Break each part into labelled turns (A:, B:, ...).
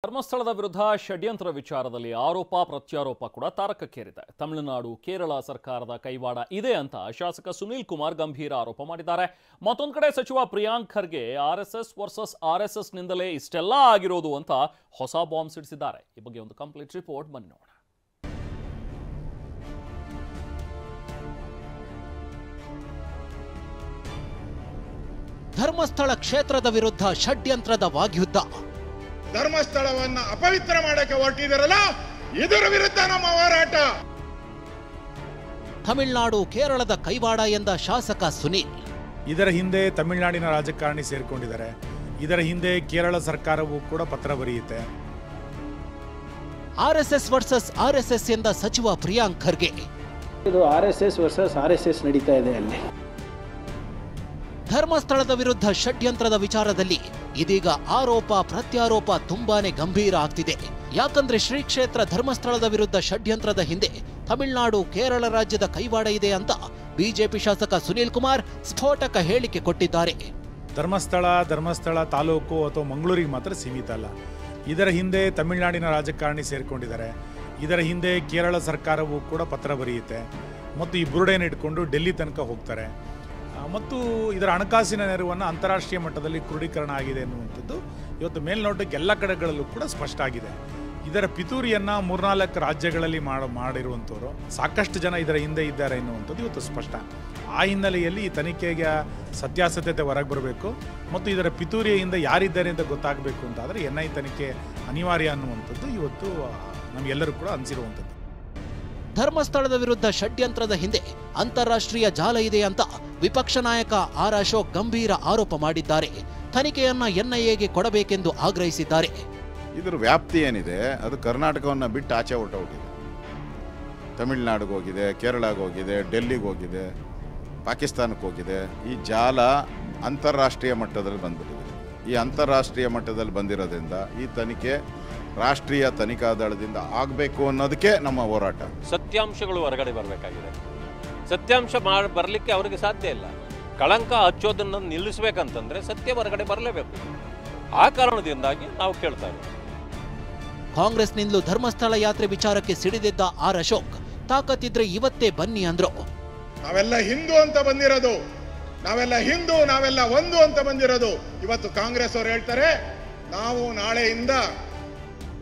A: ಧರ್ಮಸ್ಥಳದ ವಿರುದ್ಧ ಷಡ್ಯಂತ್ರ ವಿಚಾರದಲ್ಲಿ ಆರೋಪ ಪ್ರತ್ಯಾರೋಪ ಕೂಡ ತಾರಕಕ್ಕೇರಿದೆ. ತಮಿಳುನಾಡು ಕೇರಳ ಸರ್ಕಾರದ ಕೈವಾಡ ಇದೆ ಅಂತ ಶಾಸಕ ಸುನೀಲ್ ಕುಮಾರ್ ಗಂಭೀರ ಆರೋಪ ಮಾಡಿದ್ದಾರೆ. ಮತ್ತೊಂದು ಕಡೆ ಸಚಿವ Priyank Kharge RSS versus RSS ನಿಂದಲೇ ಇಷ್ಟೆಲ್ಲ ಆಗಿರೋದು ಅಂತ ಹೊಸ ಬಾಂಬ್ ಸಿಡಿಸಿದ್ದಾರೆ. ಈ ಬಗ್ಗೆ ಒಂದು ಕಂಪ್ಲೀಟ್ ರಿಪೋರ್ಟ್ ಬನ್ನಿ ನೋಡೋಣ.
B: ಧರ್ಮಸ್ಥಳ ಕ್ಷೇತ್ರದ ವಿರುದ್ಧ ಷಡ್ಯಂತ್ರದ ವಾಗ್ಯುದ್ಧ.
C: ಧರ್ಮಸ್ಥಳವನ್ನ ಅಪವಿತ್ರ ಮಾಡಕ್ಕೆ ಹೊರಟಿದಾರಲ್ಲ, ಇದರ ವಿರುದ್ಧ ನಮ್ಮ ಹೋರಾಟ.
B: ತಮಿಳುನಾಡು ಕೇರಳದ ಕೈವಾಡ ಎಂದ ಶಾಸಕ ಸುನೀಲ್.
D: ಇದರ ಹಿಂದೆ ತಮಿಳುನಾಡಿನ ರಾಜಕಾರಣಿ ಸೇರಿಕೊಂಡಿದ್ದಾರೆ. ಇದರ ಹಿಂದೆ ಕೇರಳ ಸರ್ಕಾರವೂ ಕೂಡ ಪತ್ರ ಬರೆಯುತ್ತೆ.
B: ಆರ್ಎಸ್ಎಸ್ ವರ್ಸಸ್ ಆರ್ಎಸ್ಎಸ್ ಎಂದ ಸಚಿವ ಪ್ರಿಯಾಂಕ್ ಖರ್ಗೆ.
E: ಇದು ಆರ್ಎಸ್ಎಸ್ ವರ್ಸಸ್ ಆರ್ಎಸ್ಎಸ್ ನಡೀತಾ ಇದೆ ಅಲ್ಲಿ.
B: ಧರ್ಮಸ್ಥಳದ ವಿರುದ್ಧ ಷಡ್ಯಂತ್ರದ ವಿಚಾರದಲ್ಲಿ ಇದೀಗ ಆರೋಪ ಪ್ರತ್ಯಾರೋಪ ತುಂಬಾನೇ ಗಂಭೀರ ಆಗ್ತಿದೆ. ಯಾಕಂದ್ರೆ ಶ್ರೀ ಕ್ಷೇತ್ರ ಧರ್ಮಸ್ಥಳದ ವಿರುದ್ಧ ಷಡ್ಯಂತ್ರದ ಹಿಂದೆ ತಮಿಳುನಾಡು ಕೇರಳ ರಾಜ್ಯದ ಕೈವಾಡ ಇದೆ ಅಂತ ಬಿಜೆಪಿ ಶಾಸಕ ಸುನೀಲ್ ಕುಮಾರ್ ಸ್ಫೋಟಕ ಹೇಳಿಕೆ ಕೊಟ್ಟಿದ್ದಾರೆ.
D: ಧರ್ಮಸ್ಥಳ ತಾಲೂಕು ಅಥವಾ ಮಂಗಳೂರಿಗೆ ಮಾತ್ರ ಸೀಮಿತ ಅಲ್ಲ. ಇದರ ಹಿಂದೆ ತಮಿಳುನಾಡಿನ ರಾಜಕಾರಣಿ ಸೇರಿಕೊಂಡಿದ್ದಾರೆ. ಇದರ ಹಿಂದೆ ಕೇರಳ ಸರ್ಕಾರವೂ ಕೂಡ ಪತ್ರ ಬರೆಯುತ್ತೆ ಮತ್ತು ಈ ಬುರುಡೆಯನ್ನು ಇಟ್ಕೊಂಡು ಡೆಲ್ಲಿ ತನಕ ಹೋಗ್ತಾರೆ. ಮತ್ತು ಇದರ ಹಣಕಾಸಿನ ನೆರವನ್ನು ಅಂತಾರಾಷ್ಟ್ರೀಯ ಮಟ್ಟದಲ್ಲಿ ಕ್ರೋಢೀಕರಣ ಆಗಿದೆ ಎನ್ನುವಂಥದ್ದು ಇವತ್ತು ಮೇಲ್ನೋಟಕ್ಕೆ ಎಲ್ಲ ಕಡೆಗಳಲ್ಲೂ ಕೂಡ ಸ್ಪಷ್ಟ ಆಗಿದೆ. ಇದರ ಪಿತೂರಿಯನ್ನು 3-4 ರಾಜ್ಯಗಳಲ್ಲಿ ಮಾಡಿರುವಂಥವ್ರು ಸಾಕಷ್ಟು ಜನ ಇದರ ಹಿಂದೆ ಇದ್ದಾರೆ ಎನ್ನುವಂಥದ್ದು ಇವತ್ತು ಸ್ಪಷ್ಟ. ಆ ಹಿನ್ನೆಲೆಯಲ್ಲಿ ಈ ತನಿಖೆಗೆ ಸತ್ಯಾಸತ್ಯತೆ ಹೊರಗೆ ಬರಬೇಕು ಮತ್ತು ಇದರ ಪಿತೂರಿಯ ಹಿಂದೆ ಯಾರಿದ್ದಾರೆ ಅಂತ ಗೊತ್ತಾಗಬೇಕು ಅಂತಾದರೆ NI ತನಿಖೆ ಅನಿವಾರ್ಯ ಅನ್ನುವಂಥದ್ದು ಇವತ್ತು ನಮಗೆಲ್ಲರೂ ಕೂಡ ಅನಿಸಿರುವಂಥದ್ದು.
B: ಧರ್ಮಸ್ಥಳದ ವಿರುದ್ಧ ಷಡ್ಯಂತ್ರದ ಹಿಂದೆ ಅಂತಾರಾಷ್ಟ್ರೀಯ ಜಾಲ ಇದೆ ಅಂತ ವಿಪಕ್ಷ ನಾಯಕ ಆರ್ ಅಶೋಕ್ ಗಂಭೀರ ಆರೋಪ ಮಾಡಿದ್ದಾರೆ. ತನಿಖೆಯನ್ನ NIAಗೆ ಕೊಡಬೇಕೆಂದು ಆಗ್ರಹಿಸಿದ್ದಾರೆ.
F: ಇದರ ವ್ಯಾಪ್ತಿ ಏನಿದೆ ಅದು ಕರ್ನಾಟಕವನ್ನು ಬಿಟ್ಟು ಆಚೆ ಹೊರಟೋಗಿದೆ. ತಮಿಳುನಾಡಿಗೆ ಹೋಗಿದೆ, ಕೇರಳಗೆ ಹೋಗಿದೆ, ಡೆಲ್ಲಿಗೆ ಹೋಗಿದೆ, ಪಾಕಿಸ್ತಾನಕ್ಕೆ ಹೋಗಿದೆ. ಈ ಜಾಲ ಅಂತಾರಾಷ್ಟ್ರೀಯ ಮಟ್ಟದಲ್ಲಿ ಬಂದ್ಬಿಟ್ಟಿದೆ. ಈ ಅಂತಾರಾಷ್ಟ್ರೀಯ ಮಟ್ಟದಲ್ಲಿ ಬಂದಿರೋದ್ರಿಂದ ಈ ತನಿಖೆ ರಾಷ್ಟ್ರೀಯ ತನಿಖಾ ದಳದಿಂದ ಆಗಬೇಕು ಅನ್ನೋದಕ್ಕೆ ನಮ್ಮ ಹೋರಾಟ.
G: ಸತ್ಯಾಂಶಗಳು ಹೊರಗಡೆ ಬರಬೇಕಾಗಿದೆ. ಸತ್ಯಾಂಶ ಬರಲಿಕ್ಕೆ ಅವರಿಗೆ ಸಾಧ್ಯ ಇಲ್ಲ. ಕಳಂಕ ಹಚ್ಚೋದನ್ನು ನಿಲ್ಲಿಸಬೇಕಂತಂದ್ರೆ ಸತ್ಯ ಹೊರಗಡೆ ಬರಲೇಬೇಕು. ಆ ಕಾರಣದಿಂದಾಗಿ ನಾವು ಕೇಳ್ತಾ ಇದ್ದೀವಿ.
B: ಕಾಂಗ್ರೆಸ್ನಿಂದಲೂ ಧರ್ಮಸ್ಥಳ ಯಾತ್ರೆ ವಿಚಾರಕ್ಕೆ ಸಿಡಿದಿದ್ದ ಆರ್ ಅಶೋಕ್ ತಾಕತ್ತಿದ್ರೆ ಇವತ್ತೇ ಬನ್ನಿ ಅಂದ್ರು.
C: ನಾವೆಲ್ಲ ಹಿಂದೂ ಅಂತ ಬಂದಿರೋದು, ನಾವೆಲ್ಲ ಹಿಂದೂ, ನಾವೆಲ್ಲ ಒಂದು ಅಂತ ಬಂದಿರೋದು. ಇವತ್ತು ಕಾಂಗ್ರೆಸ್ ಅವರು ಹೇಳ್ತಾರೆ ನಾವು ನಾಳೆಯಿಂದ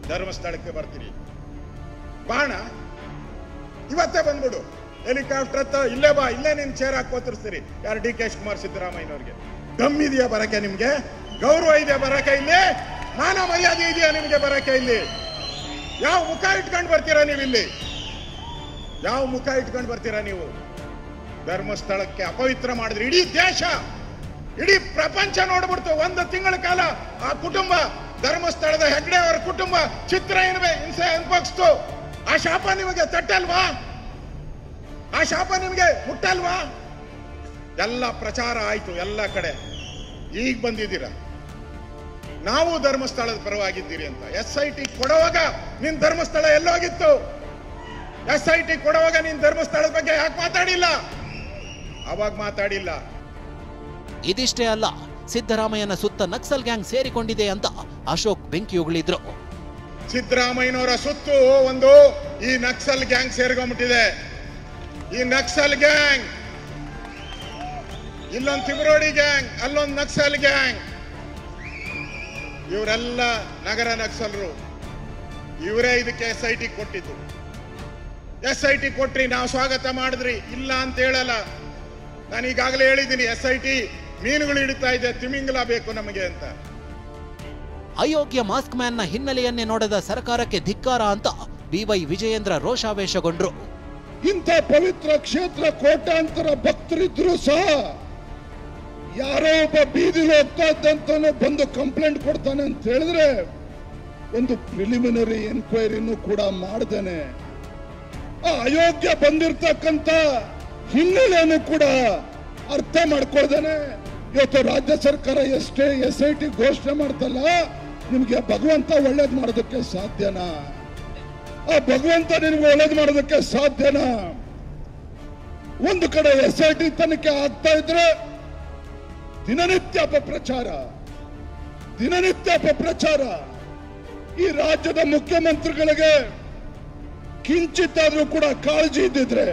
C: ಧರ್ಮಸ್ಥಳಕ್ಕೆ ಬರ್ತೀರಿ. ಬಾಣ ಇವತ್ತೇ ಬಂದ್ಬಿಡು, ಹೆಲಿಕಾಪ್ಟರ್ ಹತ್ತ ಇಲ್ಲೇ ಬಾ, ಇಲ್ಲೇ ನಿನ್ ಚೇರ್ ಹಾಕೋತಿರ್ತೀರಿ. ಯಾರು DK ಶಿವಕುಮಾರ್ ಸಿದ್ದರಾಮಯ್ಯನವ್ರಿಗೆ ದಮ್ ಇದೆಯಾ ಬರಕ್ಕೆ? ನಿಮ್ಗೆ ಗೌರವ ಇದೆಯಾ ಬರಕ್ಕೆ? ಇಲ್ಲಿ ಮಾನ ಮರ್ಯಾದೆ ಇದೆಯಾ ನಿಮ್ಗೆ ಬರಕ್ಕೆ? ಇಲ್ಲಿ ಯಾವ ಮುಖ ಇಟ್ಕೊಂಡು ಬರ್ತೀರಾ ನೀವು? ಇಲ್ಲಿ ಯಾವ ಮುಖ ಇಟ್ಕೊಂಡು ಬರ್ತೀರಾ ನೀವು? ಧರ್ಮಸ್ಥಳಕ್ಕೆ ಅಪವಿತ್ರ ಮಾಡಿದ್ರೆ ಇಡೀ ದೇಶ, ಇಡೀ ಪ್ರಪಂಚ ನೋಡ್ಬಿಡ್ತು. 1 ತಿಂಗಳ ಕಾಲ ಆ ಕುಟುಂಬ, ಧರ್ಮಸ್ಥಳದ ಹೆಗ್ಡೆ ಅವರ ಕುಟುಂಬ ಚಿತ್ರ ಹಿಂಸೆ ಅನುಭವಿಸ್ತು. ಆ ಶಾಪ ನಿಮಗೆ ತಟ್ಟಲ್ವಾ? ಆ ಶಾಪ ನಿಮಗೆ ಮುಟ್ಟಲ್ವಾ? ಎಲ್ಲ ಪ್ರಚಾರ ಆಯ್ತು ಎಲ್ಲ ಕಡೆ. ಈಗ ಬಂದಿದ್ದೀರಾ ನಾವು ಧರ್ಮಸ್ಥಳದ ಪರವಾಗಿದ್ದೀರಿ ಅಂತ. SIT ಕೊಡುವಾಗ ನಿನ್ ಧರ್ಮಸ್ಥಳ ಎಲ್ಲೋಗಿತ್ತು? SIT ಕೊಡುವಾಗ ನಿನ್ ಧರ್ಮಸ್ಥಳದ ಬಗ್ಗೆ ಯಾಕೆ ಮಾತಾಡಿಲ್ಲ? ಅವಾಗ ಮಾತಾಡಿಲ್ಲ.
B: ಇದಿಷ್ಟೇ ಅಲ್ಲ, ಸಿದ್ದರಾಮಯ್ಯನ ಸುತ್ತ ನಕ್ಸಲ್ ಗ್ಯಾಂಗ್ ಸೇರಿಕೊಂಡಿದೆ ಅಂತ ಅಶೋಕ್ ಬೆಂಕಿ ಉಗುಳಿದ್ರು.
C: ಸಿದ್ದರಾಮಯ್ಯನವರ ಸುತ್ತು ಒಂದು ಈ ನಕ್ಸಲ್ ಗ್ಯಾಂಗ್ ಸೇರ್ಕೊಂಡ್ಬಿಟ್ಟಿದೆ. ಈ ನಕ್ಸಲ್ ಗ್ಯಾಂಗ್, ಇಲ್ಲೊಂದು ತಿಮರೋಡಿ ಗ್ಯಾಂಗ್, ಅಲ್ಲೊಂದು ನಕ್ಸಲ್ ಗ್ಯಾಂಗ್. ಇವರೆಲ್ಲ ನಗರ ನಕ್ಸಲರು. ಇವರೇ ಇದಕ್ಕೆ SIT ಕೊಟ್ಟಿದ್ದು. SIT ಕೊಟ್ರಿ, ನಾವು ಸ್ವಾಗತ ಮಾಡಿದ್ರಿ, ಇಲ್ಲ ಅಂತ ಹೇಳಲ್ಲ. ನಾನು ಈಗಾಗಲೇ ಹೇಳಿದ್ದೀನಿ, SIT ಮೀನುಗಳು ಹಿಡಿತಾ ಇದೆ, ತಿಮಿಂಗಲ ಬೇಕು ನಮಗೆ ಅಂತ.
B: ಅಯೋಗ್ಯ ಮಾಸ್ಕ್ ಮ್ಯಾನ್ನ ಹಿನ್ನೆಲೆಯನ್ನೇ ನೋಡದ ಸರ್ಕಾರಕ್ಕೆ ಧಿಕ್ಕಾರ ಅಂತ BY ವಿಜಯೇಂದ್ರ ರೋಷಾವೇಶಗೊಂಡ್ರು.
H: ಇಂಥ ಪವಿತ್ರ ಕ್ಷೇತ್ರ ಕೋಟ್ಯಾಂತರ ಭಕ್ತರಿದ್ರು ಸಹ ಯಾರೋ ಒಬ್ಬ ಬೀದಿಲಿ ಹೋಗ್ತಾ ಇದ್ದಂತಾನೆ ಬಂದು ಕಂಪ್ಲೇಂಟ್ ಕೊಡ್ತಾನೆ ಅಂತ ಹೇಳಿದ್ರೆ ಒಂದು ಪ್ರಿಲಿಮಿನರಿ ಎನ್ಕ್ವೈರಿನೂ ಕೂಡ ಮಾಡ್ದೇನೆ ಆ ಅಯೋಗ್ಯ ಬಂದಿರ್ತಕ್ಕಂಥ ಹಿನ್ನೆಲೆಯನ್ನು ಕೂಡ ಅರ್ಥ ಮಾಡ್ಕೊಳ್ದೇನೆ ಇವತ್ತು ರಾಜ್ಯ ಸರ್ಕಾರ ಎಷ್ಟೇ SIT ಘೋಷಣೆ ಮಾಡ್ತಲ್ಲ, ನಿಮ್ಗೆ ಭಗವಂತ ಒಳ್ಳೇದ್ ಮಾಡೋದಕ್ಕೆ ಸಾಧ್ಯನಾ? ಆ ಭಗವಂತ ನಿಮ್ಗೆ ಒಳ್ಳೇದ್ ಮಾಡೋದಕ್ಕೆ ಸಾಧ್ಯನಾ? ಒಂದು ಕಡೆ SIT ತನಿಖೆ ಆಗ್ತಾ ಇದ್ರೆ ದಿನನಿತ್ಯ ಅಪಪ್ರಚಾರ, ಈ ರಾಜ್ಯದ ಮುಖ್ಯಮಂತ್ರಿಗಳಿಗೆ ಕಿಂಚಿತ್ತಾದ್ರೂ ಕೂಡ ಕಾಳಜಿ ಇದ್ದಿದ್ರೆ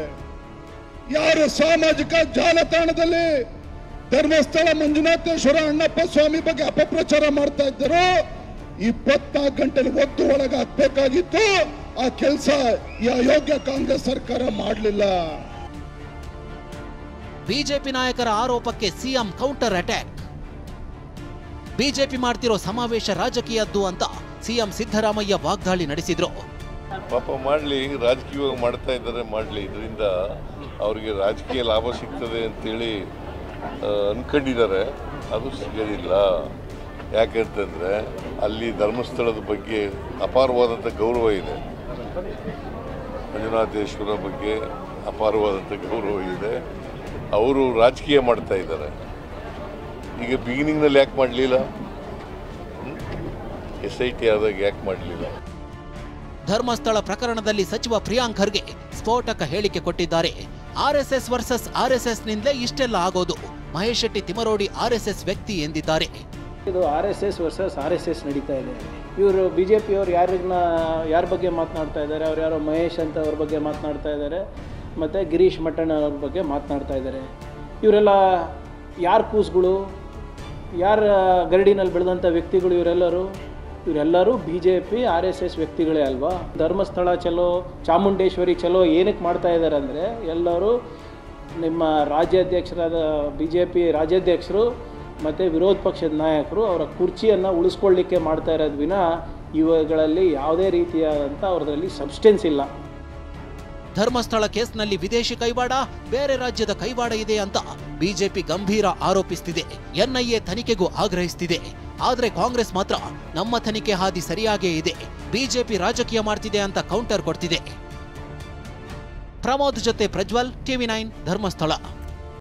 H: ಯಾರು ಸಾಮಾಜಿಕ ಜಾಲತಾಣದಲ್ಲಿ ಧರ್ಮಸ್ಥಳ ಮಂಜುನಾಥೇಶ್ವರ ಅಣ್ಣಪ್ಪ ಸ್ವಾಮಿ ಬಗ್ಗೆ ಅಪಪ್ರಚಾರ ಮಾಡ್ತಾ ಇದ್ದಾರೋ 24 ಗಂಟೆಲಿ ಒದ್ದು ಒಳಗಾಗಬೇಕಾಗಿತ್ತು. ಆ ಕೆಲಸ ಈ ಅಯೋಗ್ಯ ಕಾಂಗ್ರೆಸ್ ಸರ್ಕಾರ ಮಾಡಲಿಲ್ಲ.
B: ಬಿಜೆಪಿ ನಾಯಕರ ಆರೋಪಕ್ಕೆ ಸಿಎಂ ಕೌಂಟರ್ ಅಟ್ಯಾಕ್. ಬಿಜೆಪಿ ಮಾಡ್ತಿರೋ ಸಮಾವೇಶ ರಾಜಕೀಯದ್ದು ಅಂತ ಸಿಎಂ ಸಿದ್ದರಾಮಯ್ಯ ವಾಗ್ದಾಳಿ ನಡೆಸಿದ್ರು.
I: ಪಾಪ ಮಾಡಲಿ, ರಾಜಕೀಯವಾಗಿ ಮಾಡ್ತಾ ಇದ್ದಾರೆ, ಮಾಡಲಿ. ಇದರಿಂದ ಅವರಿಗೆ ರಾಜಕೀಯ ಲಾಭ ಸಿಗ್ತದೆ ಅಂತೇಳಿ ಅನ್ಕೊಂಡಿದ್ದಾರೆ. ಅದು ಸಿಗೋದಿಲ್ಲ. ಯಾಕೆಂತಂದರೆ ಅಲ್ಲಿ ಧರ್ಮಸ್ಥಳದ ಬಗ್ಗೆ ಅಪಾರವಾದಂಥ ಗೌರವ ಇದೆ, ಮಂಜುನಾಥೇಶ್ವರ ಬಗ್ಗೆ ಅಪಾರವಾದಂಥ ಗೌರವ ಇದೆ. ಅವರು ರಾಜಕೀಯ ಮಾಡ್ತಾ ಇದ್ದಾರೆ. ಈಗ ಬಿಗಿನಿಂಗ್ನಲ್ಲಿ ಯಾಕೆ ಮಾಡಲಿಲ್ಲ? SIT ಆದಾಗ ಯಾಕೆ ಮಾಡಲಿಲ್ಲ?
B: ಧರ್ಮಸ್ಥಳ ಪ್ರಕರಣದಲ್ಲಿ ಸಚಿವ ಪ್ರಿಯಾಂಕ್ ಖರ್ಗೆ ಸ್ಫೋಟಕ ಹೇಳಿಕೆ ಕೊಟ್ಟಿದ್ದಾರೆ. RSS ವರ್ಸಸ್ RSS ನಿಂದಲೇ ಇಷ್ಟೆಲ್ಲ ಆಗೋದು. ಮಹೇಶ್ ಶೆಟ್ಟಿ ತಿಮರೋಡಿ RSS ವ್ಯಕ್ತಿ ಎಂದಿದ್ದಾರೆ.
E: ಇದು RSS ವರ್ಸಸ್ RSS ನಡೀತಾ ಇದೆ. ಇವರು BJP-ಯವರು ಯಾರ ಬಗ್ಗೆ ಮಾತನಾಡ್ತಾ ಇದ್ದಾರೆ? ಅವ್ರು ಯಾರೋ ಮಹೇಶ್ ಅಂತ ಅವ್ರ ಬಗ್ಗೆ ಮಾತನಾಡ್ತಾ ಇದ್ದಾರೆ, ಮತ್ತು ಗಿರೀಶ್ ಮಠಣ್ಣ ಅವ್ರ ಬಗ್ಗೆ ಮಾತನಾಡ್ತಾ ಇದ್ದಾರೆ. ಇವರೆಲ್ಲ ಯಾರ ಕೂಸುಗಳು, ಯಾರ ಗರಡಿನಲ್ಲಿ ಬೆಳೆದಂಥ ವ್ಯಕ್ತಿಗಳು ಇವರೆಲ್ಲರೂ BJP RSS ವ್ಯಕ್ತಿಗಳೇ ಅಲ್ವಾ? ಧರ್ಮಸ್ಥಳ ಚಲೋ, ಚಾಮುಂಡೇಶ್ವರಿ ಚಲೋ ಏನಕ್ಕೆ ಮಾಡ್ತಾ ಇದ್ದಾರೆ ಅಂದರೆ, ಎಲ್ಲರೂ ನಿಮ್ಮ ರಾಜ್ಯಾಧ್ಯಕ್ಷರಾದ BJP ರಾಜ್ಯಾಧ್ಯಕ್ಷರು ಮತ್ತು ವಿರೋಧ ಪಕ್ಷದ ನಾಯಕರು ಅವರ ಕುರ್ಚಿಯನ್ನು ಉಳಿಸ್ಕೊಳ್ಳಿಕ್ಕೆ ಮಾಡ್ತಾ ಇರೋದು ವಿನ ಇವುಗಳಲ್ಲಿ ಯಾವುದೇ ರೀತಿಯಾದಂಥ ಅವ್ರದ್ರಲ್ಲಿ ಸಬ್ಸ್ಟೆನ್ಸ್ ಇಲ್ಲ.
B: ಧರ್ಮಸ್ಥಳ ಕೇಸ್ನಲ್ಲಿ ವಿದೇಶಿ ಕೈವಾಡ, ಬೇರೆ ರಾಜ್ಯದ ಕೈವಾಡ ಇದೆ ಅಂತ ಬಿಜೆಪಿ ಗಂಭೀರ ಆರೋಪಿಸುತ್ತಿದೆ. NIA ತನಿಖೆಗೂ ಆಗ್ರಹಿಸುತ್ತಿದೆ. ಆದ್ರೆ ಕಾಂಗ್ರೆಸ್ ಮಾತ್ರ ನಮ್ಮ ತನಿಖೆ ಹಾದಿ ಸರಿಯಾಗೇ ಇದೆ, ಬಿಜೆಪಿ ರಾಜಕೀಯ ಮಾಡ್ತಿದೆ ಅಂತ ಕೌಂಟರ್ ಕೊಡ್ತಿದೆ. ಪ್ರಮೋದ್ ಜೊತೆ ಪ್ರಜ್ವಲ್, TV9 ಧರ್ಮಸ್ಥಳ.